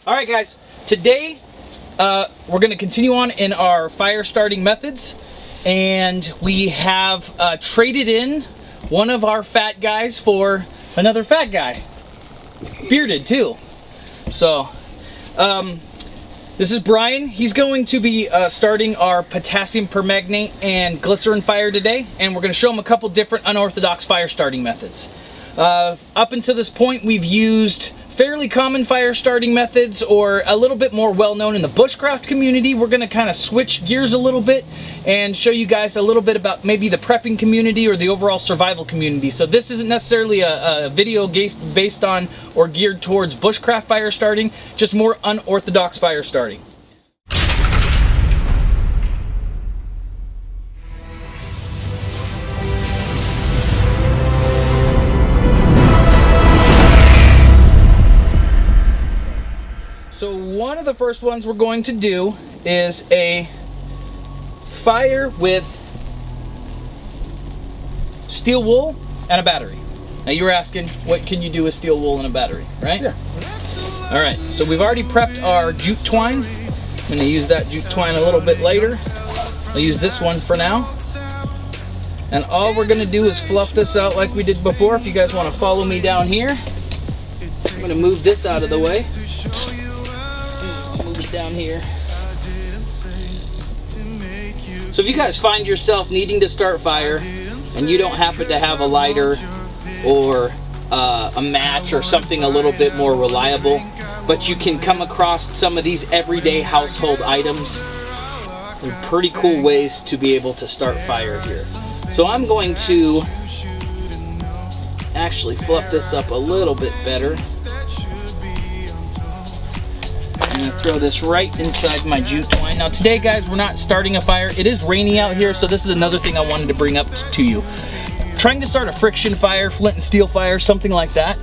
All right, guys. Today, we're going to continue on in our fire starting methods, and we have traded in one of our fat guys for another fat guy, bearded too. So, this is Brian. He's going to be starting our potassium permanganate and glycerin fire today, and we're going to show him a couple different unorthodox fire starting methods. Up until this point, we've used fairly common fire starting methods, or a little bit more well known in the bushcraft community. We're going to kind of switch gears a little bit and show you guys a little bit about maybe the prepping community or the overall survival community. So this isn't necessarily a video based on or geared towards bushcraft fire starting, just more unorthodox fire starting. So one of the first ones we're going to do is a fire with steel wool and a battery. Now you were asking, what can you do with steel wool and a battery, right? Yeah. All right, so we've already prepped our jute twine. I'm going to use that jute twine a little bit later. I'll use this one for now. And all we're going to do is fluff this out like we did before. If you guys want to follow me down here, I'm going to move this out of the way. Down here. So if you guys find yourself needing to start fire and you don't happen to have a lighter or a match or something a little bit more reliable, but you can come across some of these everyday household items, they're pretty cool ways to be able to start fire here. So I'm going to actually fluff this up a little bit better. I'm going to throw this right inside my jute twine. Now today, guys, we're not starting a fire. It is rainy out here, so this is another thing I wanted to bring up to you. Trying to start a friction fire, flint and steel fire, something like that,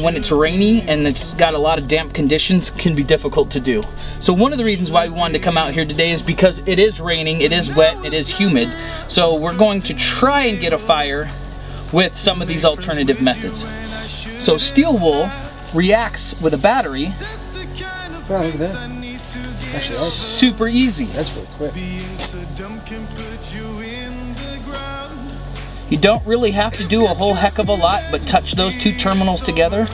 when it's rainy and it's got a lot of damp conditions, can be difficult to do. So one of the reasons why we wanted to come out here today is because it is raining, it is wet, it is humid. So we're going to try and get a fire with some of these alternative methods. So steel wool reacts with a battery. Oh, look at that. Actually, super easy. That's really quick. You don't really have to do a whole heck of a lot, but touch those two terminals together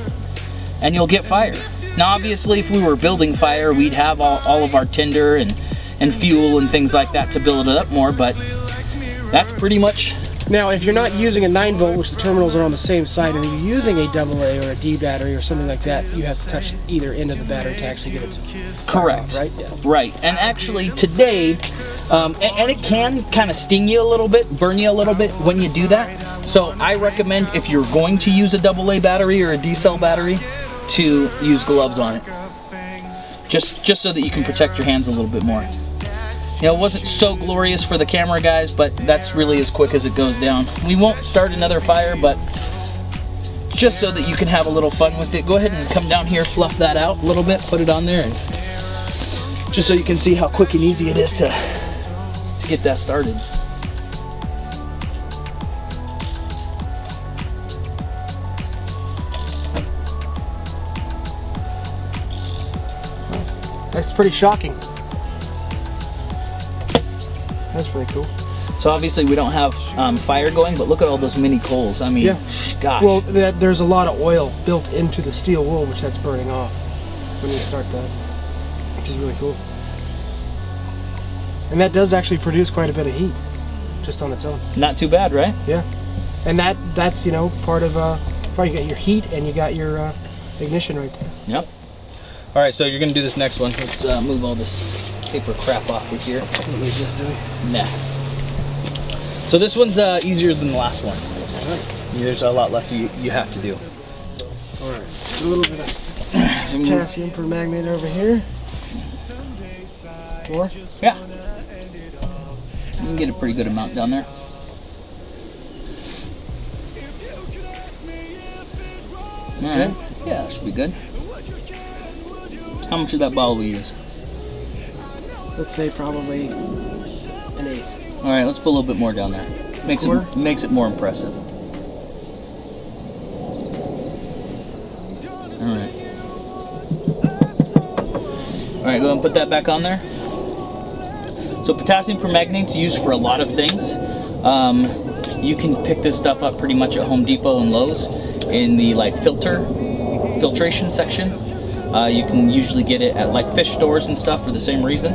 and you'll get fire. Now obviously if we were building fire, we'd have all of our tinder and fuel and things like that to build it up more, but that's pretty much. Now, if you're not using a 9-volt, which the terminals are on the same side, and you're using a AA or a D battery or something like that, you have to touch either end of the battery to actually get it to correct, right? Yeah. Right. And actually today, and it can kind of sting you a little bit, burn you a little bit when you do that. So I recommend, if you're going to use a AA battery or a D cell battery, to use gloves on it. Just so that you can protect your hands a little bit more. You know, it wasn't so glorious for the camera, guys, but that's really as quick as it goes down. We won't start another fire, but just so that you can have a little fun with it, go ahead and come down here, fluff that out a little bit, put it on there, and just so you can see how quick and easy it is to get that started. That's pretty shocking. That's pretty cool. So obviously we don't have fire going, but look at all those mini coals. I mean, yeah. Gosh. Well, there's a lot of oil built into the steel wool, which that's burning off when you start that, which is really cool. And that does actually produce quite a bit of heat, just on its own. Not too bad, right? Yeah. And that's you know, part of you got your heat and you got your ignition right there. Yep. All right, so you're gonna do this next one. Let's move all this paper crap off of here. Don't need this, do we? Nah. So this one's easier than the last one. Right. There's a lot less you have to do. All right, a little bit of potassium permanganate over here. More? Yeah. You can get a pretty good amount down there. All right. Yeah, that should be good. How much of that bottle we use? Let's say probably an 8. All right, let's put a little bit more down there. Makes it more impressive. All right. right, go ahead and put that back on there. So potassium permanganate's used for a lot of things. You can pick this stuff up pretty much at Home Depot and Lowe's in the like filtration section. You can usually get it at like fish stores and stuff for the same reason.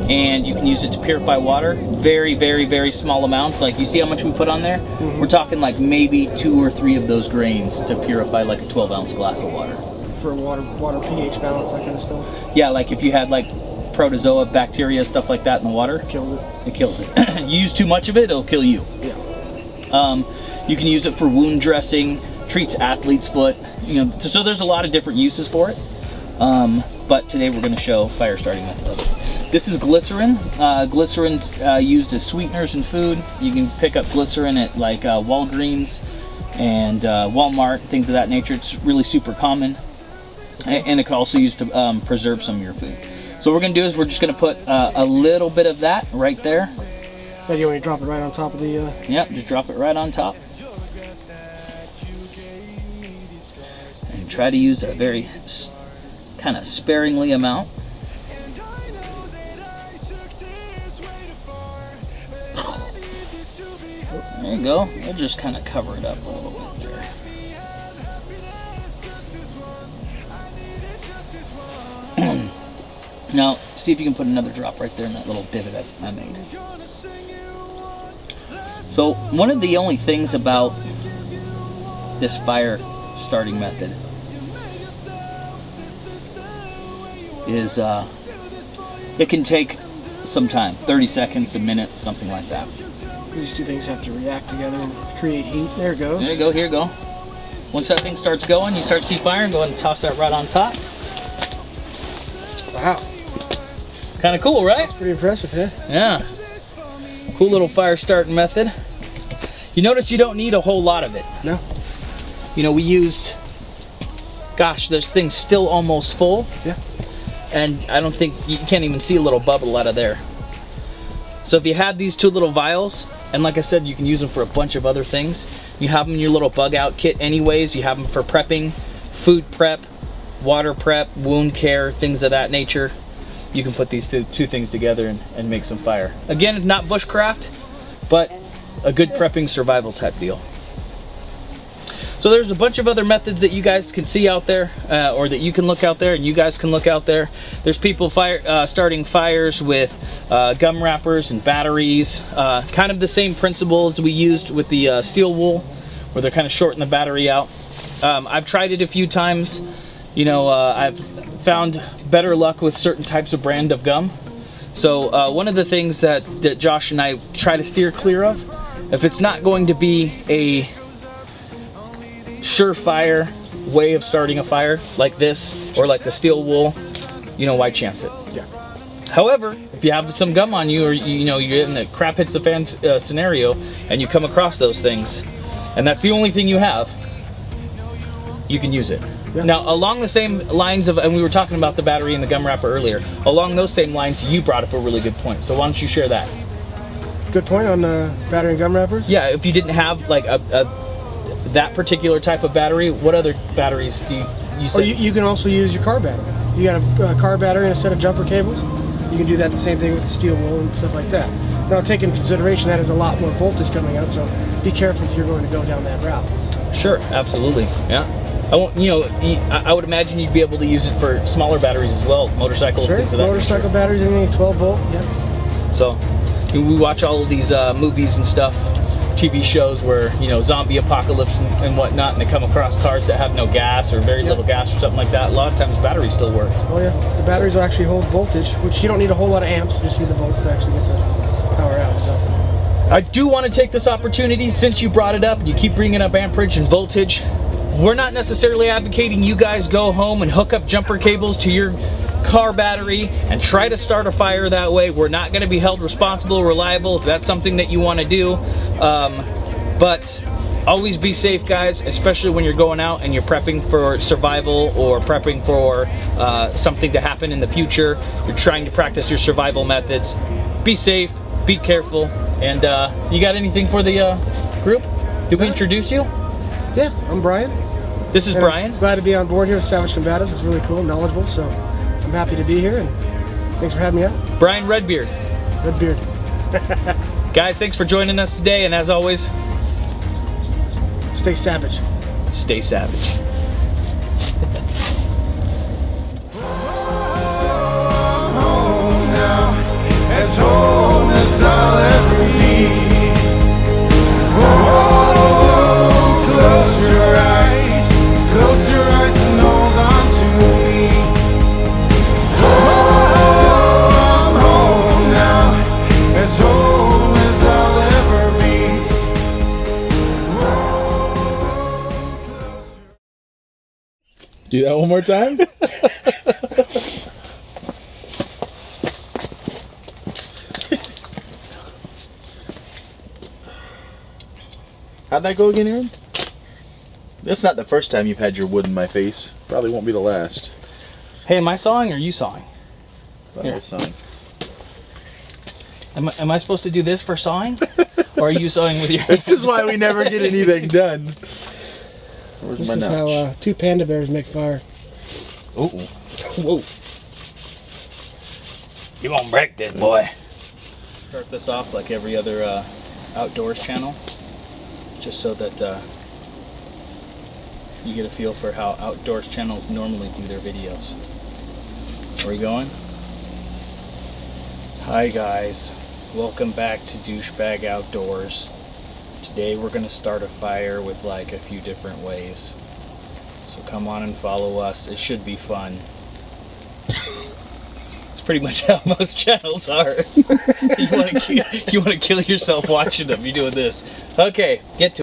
And you can use it to purify water. Very, very, very small amounts. Like you see how much we put on there? Mm-hmm. We're talking like maybe 2 or 3 of those grains to purify like a 12-ounce glass of water. For water pH balance, that kind of stuff? Yeah, like if you had like protozoa, bacteria, stuff like that in the water. Kills it. It kills it. You use too much of it, it'll kill you. Yeah. You can use it for wound dressing, treats athlete's foot. You know, so there's a lot of different uses for it. But today we're going to show fire starting method of it. This is glycerin. Glycerin's used as sweeteners in food. You can pick up glycerin at like Walgreens and Walmart, things of that nature. It's really super common, and it can also use to preserve some of your food. So what we're going to do is we're just going to put a little bit of that right there. Yeah, you want to drop it right on top of the... Yep, just drop it right on top. And try to use a very kind of sparingly amount. There you go. We'll just kind of cover it up a little bit there. Now, see if you can put another drop right there in that little divot that I made. So, one of the only things about this fire starting method is it can take some time, 30 seconds, a minute, something like that. These two things have to react together and create heat. There it goes. There you go, here you go. Once that thing starts going, you start to see fire, and go ahead and toss that right on top. Wow. Kind of cool, right? That's pretty impressive, huh? Yeah. Cool little fire starting method. You notice you don't need a whole lot of it. No. You know, we used, gosh, this thing's still almost full. Yeah. And I don't think, you can't even see a little bubble out of there. So if you had these 2 little vials, and like I said, you can use them for a bunch of other things. You have them in your little bug out kit anyways. You have them for prepping, food prep, water prep, wound care, things of that nature. You can put these 2 things together and make some fire. Again, not bushcraft, but a good prepping survival type deal. So there's a bunch of other methods that you guys can see out there, or that you can look out there, and you guys can look out there. There's people starting fires with gum wrappers and batteries, kind of the same principles we used with the steel wool, where they're kind of shorting the battery out. I've tried it a few times. You know, I've found better luck with certain types of brand of gum. So one of the things that Josh and I try to steer clear of, if it's not going to be a surefire way of starting a fire like this, or like the steel wool, you know, why chance it? Yeah. However, if you have some gum on you, or you know, you're in the crap hits the fan scenario, and you come across those things, and that's the only thing you have, you can use it. Yeah. Now, along the same lines of, and we were talking about the battery and the gum wrapper earlier, along those same lines, you brought up a really good point. So why don't you share that? Good point on battery and gum wrappers? Yeah, if you didn't have like that particular type of battery, what other batteries do you say? Or you can also use your car battery. You got a car battery and a set of jumper cables. You can do that the same thing with the steel wool and stuff like that. Now, take into consideration that is a lot more voltage coming out, so be careful if you're going to go down that route. Sure, absolutely, yeah. I would imagine you'd be able to use it for smaller batteries as well, motorcycles, sure. Things of that motorcycle nature. Batteries, anything 12 volt, yeah. So, we watch all of these movies and stuff, TV shows where, you know, zombie apocalypse and whatnot, and they come across cars that have no gas or very little gas or something like that. A lot of times batteries still work. Oh yeah, the batteries will actually hold voltage, which you don't need a whole lot of amps, you just need the volts to actually get the power out. So I do want to take this opportunity, since you brought it up and you keep bringing up amperage and voltage. We're not necessarily advocating you guys go home and hook up jumper cables to your car battery and try to start a fire that way. We're not going to be held responsible or liable if that's something that you want to do. But always be safe, guys, especially when you're going out and you're prepping for survival or prepping for something to happen in the future. You're trying to practice your survival methods. Be safe, be careful, and you got anything for the group? Did we introduce you? Yeah, I'm Brian. This is Brian. I'm glad to be on board here with Savage Combatives. It's really cool, knowledgeable, so I'm happy to be here, and thanks for having me out. Brian Redbeard. Redbeard. Guys, thanks for joining us today, and as always, Stay savage. stay savage. As home as I'll ever need. Oh, close your eyes and hold on to me. Oh, I'm home now, as home as I'll ever be. Do that one more time. How'd that go again, Aaron? That's not the first time you've had your wood in my face. Probably won't be the last. Hey, am I sawing or are you sawing? That was something. Am I supposed to do this for sawing? Or are you sawing with your This is why we never get anything done. Where's This my is notch? how two panda bears make fire. Oh, whoa. You won't break this, boy. Start this off like every other outdoors channel, just so that you get a feel for how outdoors channels normally do their videos. Where are we going? Hi guys, welcome back to Douchebag Outdoors. Today we're going to start a fire with like a few different ways. So come on and follow us. It should be fun. It's pretty much how most channels are. You want to kill yourself watching them. You're doing this. Okay, get to it.